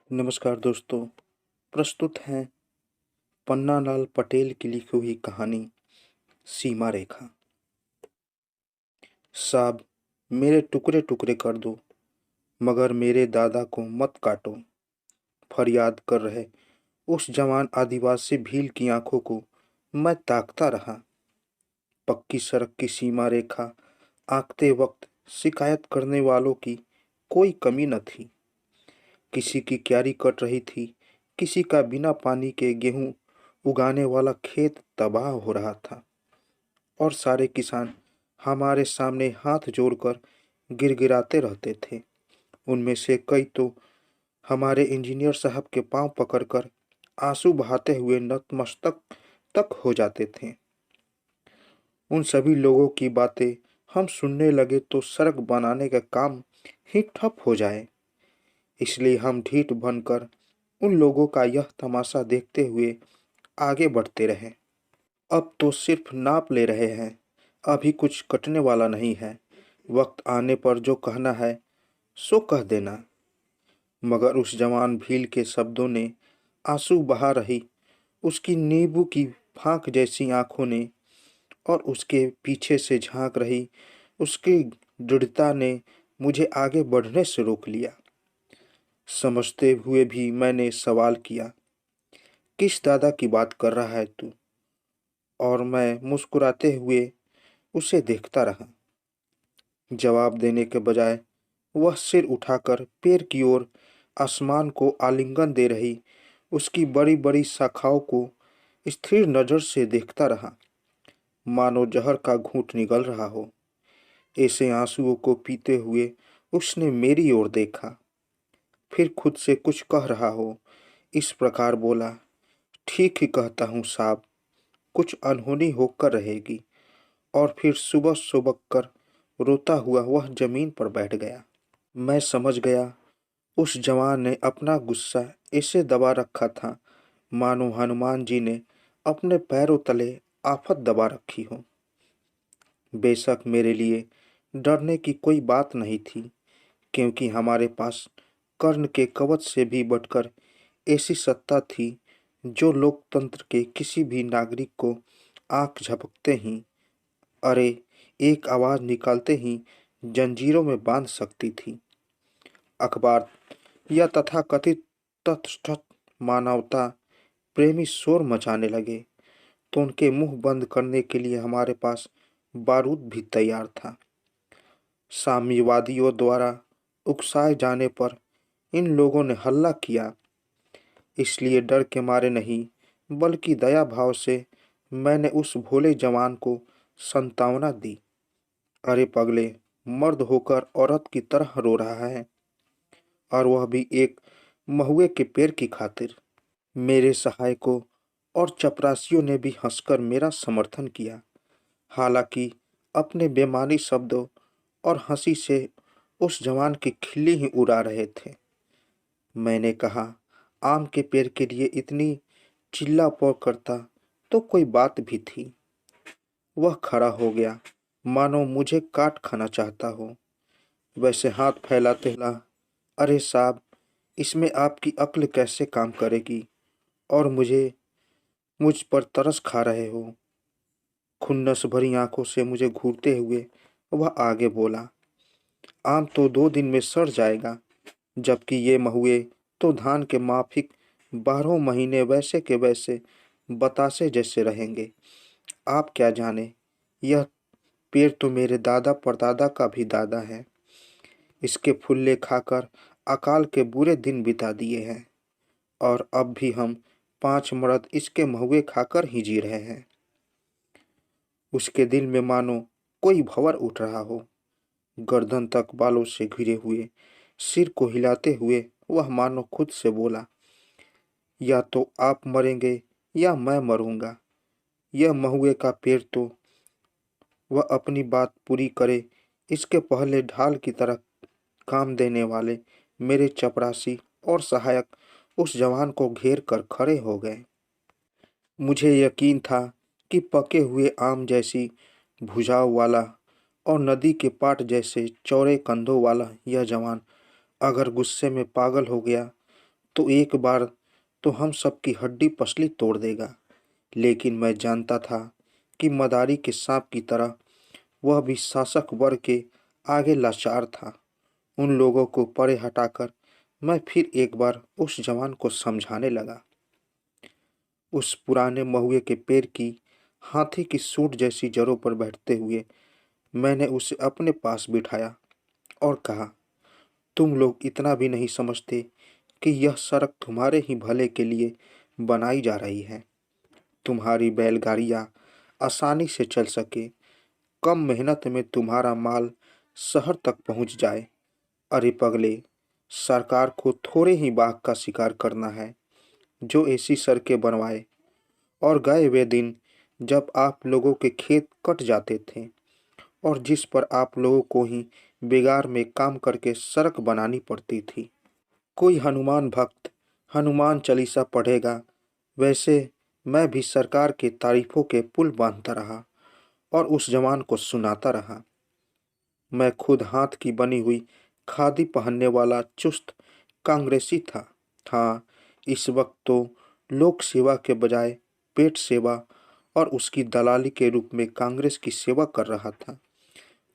नमस्कार दोस्तों। प्रस्तुत हैं पन्नालाल पटेल की लिखी हुई कहानी सीमा रेखा। साहब, मेरे टुकड़े टुकड़े कर दो, मगर मेरे दादा को मत काटो। फरियाद कर रहे उस जवान आदिवासी भील की आंखों को मैं ताकता रहा। पक्की सड़क की सीमा रेखा आंकते वक्त शिकायत करने वालों की कोई कमी न थी। किसी की क्यारी कट रही थी, किसी का बिना पानी के गेहूं उगाने वाला खेत तबाह हो रहा था, और सारे किसान हमारे सामने हाथ जोड़कर गिड़गिड़ाते रहते थे। उनमें से कई तो हमारे इंजीनियर साहब के पांव पकड़कर आंसू बहाते हुए नतमस्तक तक हो जाते थे। उन सभी लोगों की बातें हम सुनने लगे तो सड़क बनाने का काम ही ठप हो जाए। इसलिए हम ढीठ बनकर उन लोगों का यह तमाशा देखते हुए आगे बढ़ते रहे। अब तो सिर्फ नाप ले रहे हैं, अभी कुछ कटने वाला नहीं है। वक्त आने पर जो कहना है सो कह देना। मगर उस जवान भील के शब्दों ने आंसू बहा रही उसकी नींबू की फांक जैसी आंखों ने, और उसके पीछे से झांक रही उसकी दृढ़ता ने मुझे आगे बढ़ने से रोक लिया। समझते हुए भी मैंने सवाल किया, किस दादा की बात कर रहा है तू? और मैं मुस्कुराते हुए उसे देखता रहा। जवाब देने के बजाय वह सिर उठाकर पैर की ओर आसमान को आलिंगन दे रही उसकी बड़ी बड़ी शाखाओं को स्थिर नजर से देखता रहा, मानो जहर का घूंट निगल रहा हो। ऐसे आंसुओं को पीते हुए उसने मेरी ओर देखा, फिर खुद से कुछ कह रहा हो इस प्रकार बोला, ठीक ही कहता हूँ साहब, कुछ अनहोनी होकर रहेगी। और फिर सुबह सुबह कर रोता हुआ वह जमीन पर बैठ गया। मैं समझ गया उस जवान ने अपना गुस्सा ऐसे दबा रखा था मानो हनुमान जी ने अपने पैरों तले आफत दबा रखी हो। बेशक मेरे लिए डरने की कोई बात नहीं थी, क्योंकि हमारे पास कर्ण के कवच से भी बढ़कर ऐसी सत्ता थी जो लोकतंत्र के किसी भी नागरिक को आंख झपकते ही, अरे एक आवाज निकालते ही जंजीरों में बांध सकती थी। अखबार या तथाकथित तटस्थ मानवता प्रेमी शोर मचाने लगे तो उनके मुंह बंद करने के लिए हमारे पास बारूद भी तैयार था। साम्यवादियों द्वारा उकसाए जाने पर इन लोगों ने हल्ला किया, इसलिए डर के मारे नहीं बल्कि दया भाव से मैंने उस भोले जवान को सांत्वना दी। अरे पगले, मर्द होकर औरत की तरह रो रहा है, और वह भी एक महुए के पेड़ की खातिर। मेरे सहायकों और चपरासियों ने भी हंसकर मेरा समर्थन किया, हालांकि अपने बेमानी शब्दों और हंसी से उस जवान की खिल्ली ही उड़ा रहे थे। मैंने कहा, आम के पेड़ के लिए इतनी चिल्ला पोड़ करता तो कोई बात भी थी। वह खड़ा हो गया मानो मुझे काट खाना चाहता हो, वैसे हाथ फैलाते ला, अरे साहब, इसमें आपकी अक्ल कैसे काम करेगी, और मुझ पर तरस खा रहे हो। खुन्नस भरी आंखों से मुझे घूरते हुए वह आगे बोला, आम तो 2 दिन में सड़ जाएगा, जबकि ये महुए तो धान के माफिक 12 महीने वैसे के वैसे बतासे जैसे रहेंगे। आप क्या जाने, यह पेड़ तो मेरे दादा परदादा का भी दादा है। इसके फुल्ले खाकर अकाल के बुरे दिन बिता दिए हैं, और अब भी हम 5 मर्द इसके महुए खाकर ही जी रहे हैं। उसके दिल में मानो कोई भंवर उठ रहा हो। गर्दन तक बालों से घिरे हुए सिर को हिलाते हुए वह मानो खुद से बोला, या तो आप मरेंगे या मैं मरूंगा। यह महुए का पेड़ तो वह अपनी बात पूरी करे इसके पहले ढाल की तरह काम देने वाले मेरे चपरासी और सहायक उस जवान को घेर कर खड़े हो गए। मुझे यकीन था कि पके हुए आम जैसी भुजाओं वाला और नदी के पाट जैसे चौड़े कंधों वाला यह जवान अगर गुस्से में पागल हो गया तो एक बार तो हम सबकी हड्डी पसली तोड़ देगा। लेकिन मैं जानता था कि मदारी के सांप की तरह वह भी शासक वर्ग के आगे लाचार था। उन लोगों को परे हटाकर मैं फिर एक बार उस जवान को समझाने लगा। उस पुराने महुए के पेड़ की हाथी की सूंड जैसी जड़ों पर बैठते हुए मैंने उसे अपने पास बिठाया और कहा, तुम लोग इतना भी नहीं समझते कि यह सड़क तुम्हारे ही भले के लिए बनाई जा रही है। तुम्हारी बैलगाड़ियाँ आसानी से चल सके, कम मेहनत में तुम्हारा माल शहर तक पहुंच जाए। अरे पगले, सरकार को थोड़े ही बाघ का शिकार करना है जो ऐसी सड़कें बनवाए। और गए वे दिन जब आप लोगों के खेत कट जाते थे और जिस पर आप लोगों को ही बेगार में काम करके सड़क बनानी पड़ती थी। कोई हनुमान भक्त हनुमान चालीसा पढ़ेगा, वैसे मैं भी सरकार के तारीफों के पुल बांधता रहा और उस जवान को सुनाता रहा। मैं खुद हाथ की बनी हुई खादी पहनने वाला चुस्त कांग्रेसी था। हाँ, इस वक्त तो लोक सेवा के बजाय पेट सेवा और उसकी दलाली के रूप में कांग्रेस की सेवा कर रहा था।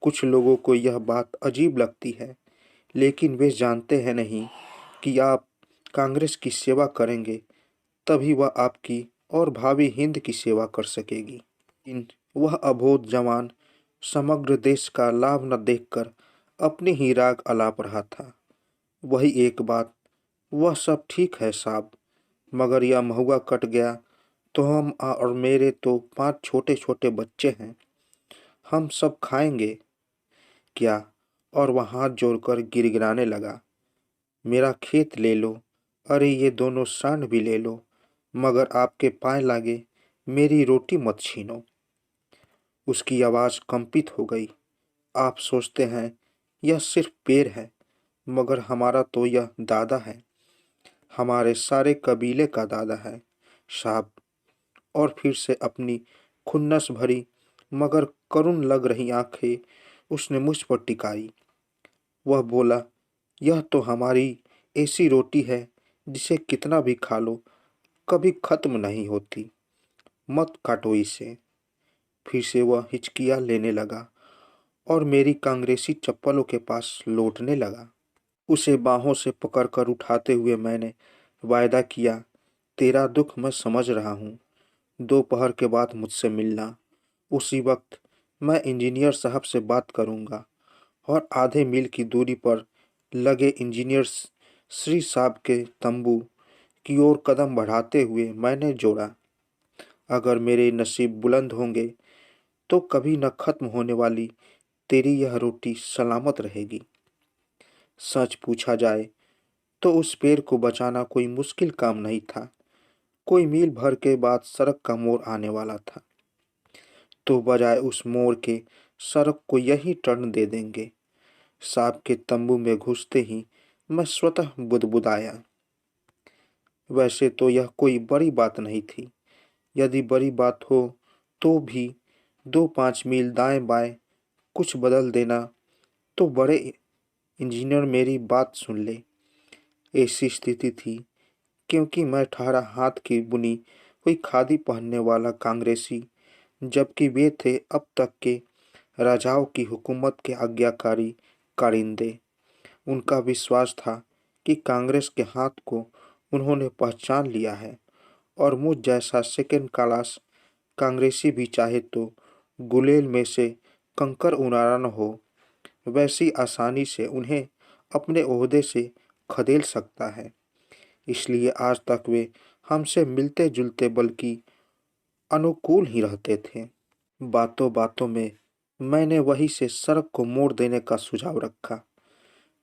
कुछ लोगों को यह बात अजीब लगती है, लेकिन वे जानते हैं नहीं कि आप कांग्रेस की सेवा करेंगे तभी वह आपकी और भावी हिंद की सेवा कर सकेगी। इन वह अबोध जवान समग्र देश का लाभ न देखकर अपनी ही राग अलाप रहा था। वही एक बात, वह सब ठीक है साहब, मगर यह महुआ कट गया तो हम और मेरे तो 5 छोटे छोटे बच्चे हैं, हम सब खाएंगे क्या? और वह हाथ जोड़कर गिड़गिड़ाने लगा। मेरा खेत ले लो, अरे ये दोनों सांड भी ले लो, मगर आपके पाए लागे मेरी रोटी मत छीनो। उसकी आवाज़ कंपित हो गई। आप सोचते हैं यह सिर्फ पेड़ है, मगर हमारा तो यह दादा है, हमारे सारे कबीले का दादा है साहब। और फिर से अपनी खुन्नस भरी मगर करुण लग रही आंखें उसने मुझ पर टिकाई। वह बोला, यह तो हमारी ऐसी रोटी है जिसे कितना भी खा लो कभी खत्म नहीं होती, मत काटो इसे। फिर से वह हिचकियाँ लेने लगा और मेरी कांग्रेसी चप्पलों के पास लौटने लगा। उसे बाहों से पकड़कर उठाते हुए मैंने वायदा किया, तेरा दुख मैं समझ रहा हूँ, दोपहर के बाद मुझसे मिलना। उसी वक्त मैं इंजीनियर साहब से बात करूँगा। और आधे मील की दूरी पर लगे इंजीनियर श्री साहब के तंबू की ओर कदम बढ़ाते हुए मैंने जोड़ा, अगर मेरे नसीब बुलंद होंगे तो कभी न खत्म होने वाली तेरी यह रोटी सलामत रहेगी। सच पूछा जाए तो उस पेड़ को बचाना कोई मुश्किल काम नहीं था। कोई मील भर के बाद सड़क का मोड़ आने वाला था, तो बजाय उस मोड़ के सड़क को यही टर्न दे देंगे। सांप के तंबू में घुसते ही मैं स्वतः बुदबुदाया। वैसे तो यह कोई बड़ी बात नहीं थी, यदि बड़ी बात हो तो भी 2-5 मील दाएं बाएं कुछ बदल देना तो बड़े इंजीनियर मेरी बात सुन ले। ऐसी स्थिति थी क्योंकि मैं ठहरा हाथ की बुनी हुई खादी पहनने वाला कांग्रेसी, जबकि वे थे अब तक के राजाओं की हुकूमत के आज्ञाकारी कारिंदे। उनका विश्वास था कि कांग्रेस के हाथ को उन्होंने पहचान लिया है और मुझ जैसा सेकंड क्लास कांग्रेसी भी चाहे तो गुलेल में से कंकर उड़ाना न हो वैसी आसानी से उन्हें अपने ओहदे से खदेड़ सकता है। इसलिए आज तक वे हमसे मिलते जुलते बल्कि अनुकूल ही रहते थे। बातों बातों में मैंने वहीं से सड़क को मोड़ देने का सुझाव रखा।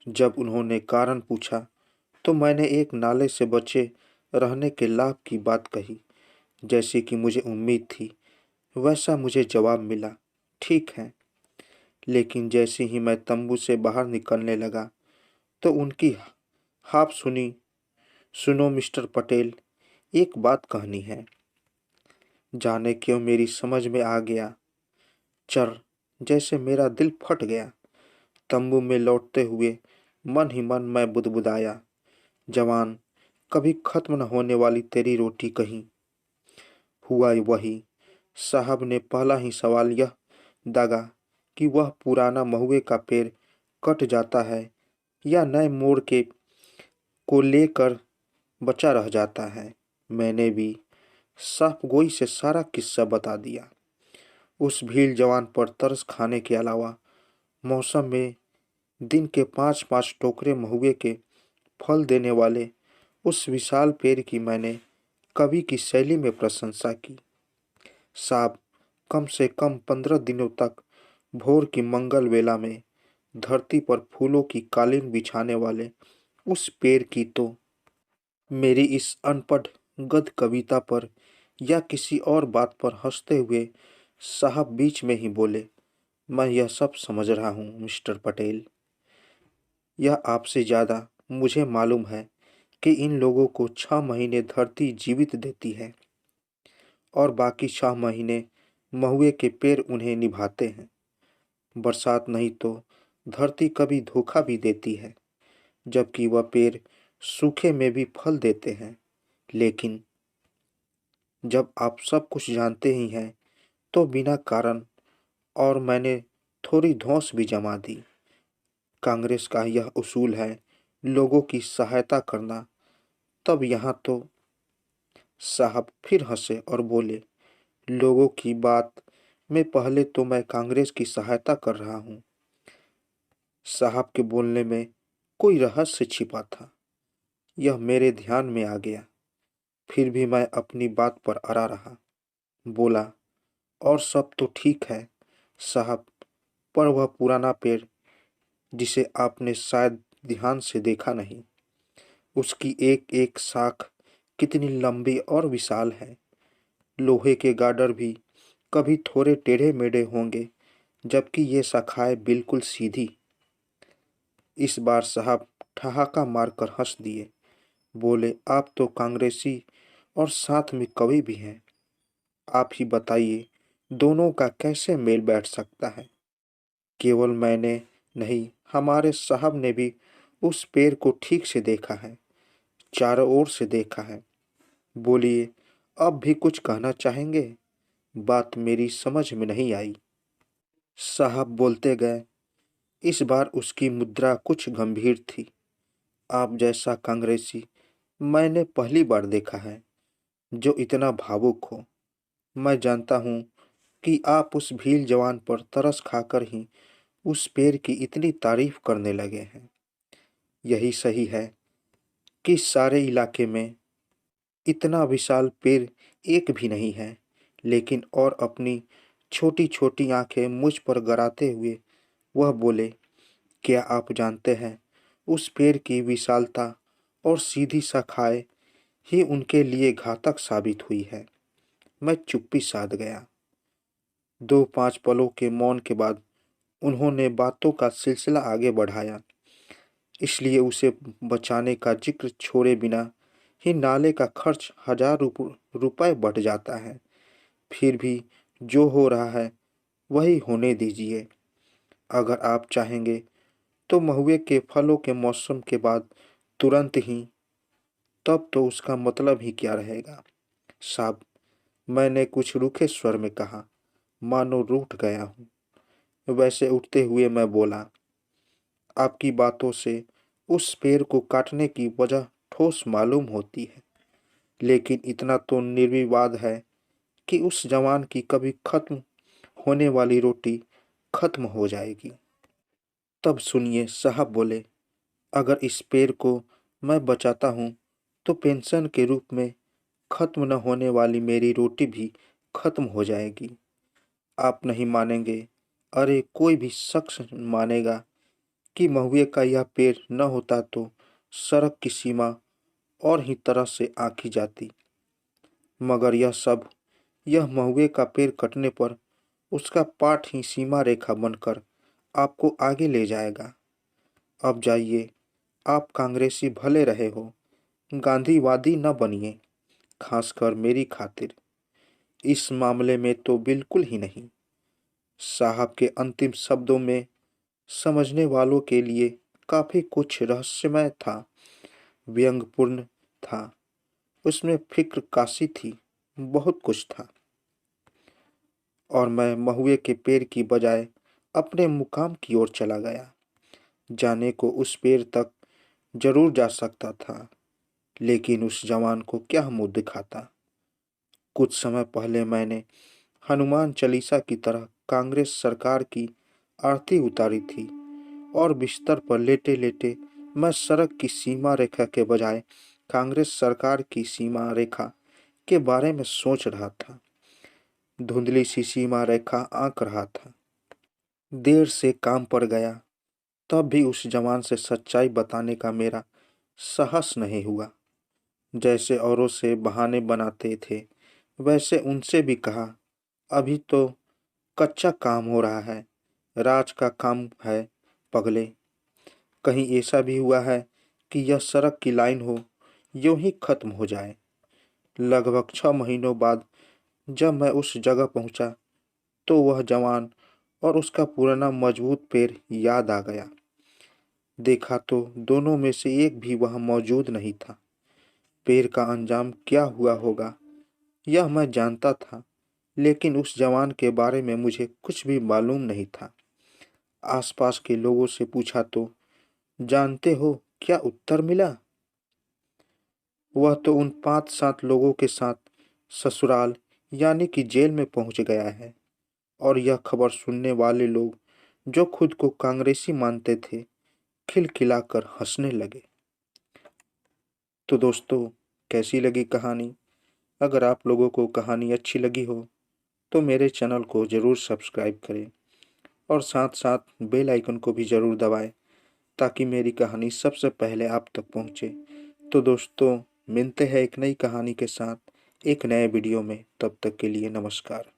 जब उन्होंने कारण पूछा तो मैंने एक नाले से बचे रहने के लाभ की बात कही। जैसी कि मुझे उम्मीद थी वैसा मुझे जवाब मिला, ठीक है। लेकिन जैसे ही मैं तंबू से बाहर निकलने लगा तो उनकी हाफ सुनी, सुनो मिस्टर पटेल, एक बात कहनी है। जाने क्यों मेरी समझ में आ गया, चर जैसे मेरा दिल फट गया। तंबू में लौटते हुए मन ही मन मैं बुदबुदाया, जवान, कभी खत्म न होने वाली तेरी रोटी कहीं। हुआ वही। साहब ने पहला ही सवाल यह दागा कि वह पुराना महुए का पेड़ कट जाता है या नए मोड़ के को लेकर बचा रह जाता है। मैंने भी साफ गोई से सारा किस्सा बता दिया। उस भील जवान पर तरस खाने के अलावा मौसम में दिन के 5-5 टोकरे महुए के फल देने वाले उस विशाल पेड़ की मैंने कवि की शैली में प्रशंसा की। साहब कम से कम 15 दिनों तक भोर की मंगल वेला में धरती पर फूलों की कालीन बिछाने वाले उस पेड़ की तो मेरी इस अनपढ़ गद्य कविता पर या किसी और बात पर हंसते हुए साहब बीच में ही बोले, मैं यह सब समझ रहा हूँ मिस्टर पटेल। यह आपसे ज़्यादा मुझे मालूम है कि इन लोगों को 6 महीने धरती जीवित देती है और बाकी 6 महीने महुए के पेड़ उन्हें निभाते हैं। बरसात नहीं तो धरती कभी धोखा भी देती है, जबकि वह पेड़ सूखे में भी फल देते हैं। लेकिन जब आप सब कुछ जानते ही हैं तो बिना कारण और मैंने थोड़ी धौंस भी जमा दी। कांग्रेस का यह उसूल है लोगों की सहायता करना, तब यहाँ तो साहब फिर हंसे और बोले, लोगों की बात में पहले तो मैं कांग्रेस की सहायता कर रहा हूँ। साहब के बोलने में कोई रहस्य छिपा था, यह मेरे ध्यान में आ गया। फिर भी मैं अपनी बात पर अड़ा रहा। बोला, और सब तो ठीक है साहब, पर वह पुराना पेड़ जिसे आपने शायद ध्यान से देखा नहीं, उसकी एक एक शाख कितनी लंबी और विशाल है। लोहे के गार्डर भी कभी थोड़े टेढ़े मेढ़े होंगे, जबकि ये शाखाएं बिल्कुल सीधी। इस बार साहब ठहाका मारकर हंस दिए। बोले, आप तो कांग्रेसी और साथ में कवि भी हैं। आप ही बताइए दोनों का कैसे मेल बैठ सकता है। केवल मैंने नहीं, हमारे साहब ने भी उस पेड़ को ठीक से देखा है, चारों ओर से देखा है। बोलिए, अब भी कुछ कहना चाहेंगे? बात मेरी समझ में नहीं आई। साहब बोलते गए। इस बार उसकी मुद्रा कुछ गंभीर थी। आप जैसा कांग्रेसी मैंने पहली बार देखा है जो इतना भावुक हो। मैं जानता हूँ कि आप उस भील जवान पर तरस खाकर ही उस पेड़ की इतनी तारीफ करने लगे हैं। यही सही है कि सारे इलाके में इतना विशाल पेड़ एक भी नहीं है। लेकिन और अपनी छोटी छोटी आंखें मुझ पर गड़ाते हुए वह बोले, क्या आप जानते हैं उस पेड़ की विशालता और सीधी शाखाएं ही उनके लिए घातक साबित हुई है। मैं चुप्पी साध गया। 2-5 पलों के मौन के बाद उन्होंने बातों का सिलसिला आगे बढ़ाया। इसलिए उसे बचाने का जिक्र छोड़े बिना ही नाले का खर्च 1000 रुपए बढ़ जाता है। फिर भी जो हो रहा है वही होने दीजिए। अगर आप चाहेंगे तो महुए के फलों के मौसम के बाद तुरंत ही, तब तो उसका मतलब ही क्या रहेगा। साहब, मैंने कुछ रूखे स्वर में कहा, मानो रूठ गया हूँ। वैसे उठते हुए मैं बोला, आपकी बातों से उस पेड़ को काटने की वजह ठोस मालूम होती है, लेकिन इतना तो निर्विवाद है कि उस जवान की कभी खत्म होने वाली रोटी खत्म हो जाएगी। तब सुनिए, साहब बोले, अगर इस पेड़ को मैं बचाता हूँ तो पेंशन के रूप में खत्म न होने वाली मेरी रोटी भी खत्म हो जाएगी। आप नहीं मानेंगे, अरे कोई भी शख्स मानेगा कि महुए का यह पेड़ न होता तो सड़क की सीमा और ही तरह से आंकी जाती। मगर यह महुए का पेड़ कटने पर उसका पाठ ही सीमा रेखा बनकर आपको आगे ले जाएगा। अब जाइए, आप कांग्रेसी भले रहे हो, गांधीवादी न बनिए, खासकर मेरी खातिर। इस मामले में तो बिल्कुल ही नहीं। साहब के अंतिम शब्दों में समझने वालों के लिए काफी कुछ रहस्यमय था। व्यंग्यपूर्ण था, उसमें फिक्र काशी थी, बहुत कुछ था। और मैं महुए के पेड़ की बजाय अपने मुकाम की ओर चला गया। जाने को उस पेड़ तक जरूर जा सकता था, लेकिन उस जवान को क्या मुंह दिखाता। कुछ समय पहले मैंने हनुमान चालीसा की तरह कांग्रेस सरकार की आरती उतारी थी और बिस्तर पर लेटे लेटे मैं सड़क की सीमा रेखा के बजाय कांग्रेस सरकार की सीमा रेखा के बारे में सोच रहा था। धुंधली सी सीमा रेखा आंक रहा था। देर से काम पड़ गया, तब भी उस जवान से सच्चाई बताने का मेरा साहस नहीं हुआ। जैसे औरों से बहाने बनाते थे, वैसे उनसे भी कहा, अभी तो कच्चा काम हो रहा है, राज का काम है पगले। कहीं ऐसा भी हुआ है कि यह सड़क की लाइन हो, यूं ही खत्म हो जाए। लगभग 6 महीनों बाद जब मैं उस जगह पहुंचा, तो वह जवान और उसका पुराना मजबूत पेड़ याद आ गया। देखा तो दोनों में से एक भी वहां मौजूद नहीं था। पेड़ का अंजाम क्या हुआ होगा, यह मैं जानता था, लेकिन उस जवान के बारे में मुझे कुछ भी मालूम नहीं था। आसपास के लोगों से पूछा तो जानते हो क्या उत्तर मिला? वह तो उन 5-7 लोगों के साथ ससुराल यानी कि जेल में पहुंच गया है। और यह खबर सुनने वाले लोग, जो खुद को कांग्रेसी मानते थे, खिलखिलाकर हंसने लगे। तो दोस्तों, कैसी लगी कहानी? अगर आप लोगों को कहानी अच्छी लगी हो तो मेरे चैनल को ज़रूर सब्सक्राइब करें और साथ साथ बेल आइकन को भी ज़रूर दबाएं, ताकि मेरी कहानी सबसे पहले आप तक पहुंचे। तो दोस्तों, मिलते हैं एक नई कहानी के साथ एक नए वीडियो में। तब तक के लिए नमस्कार।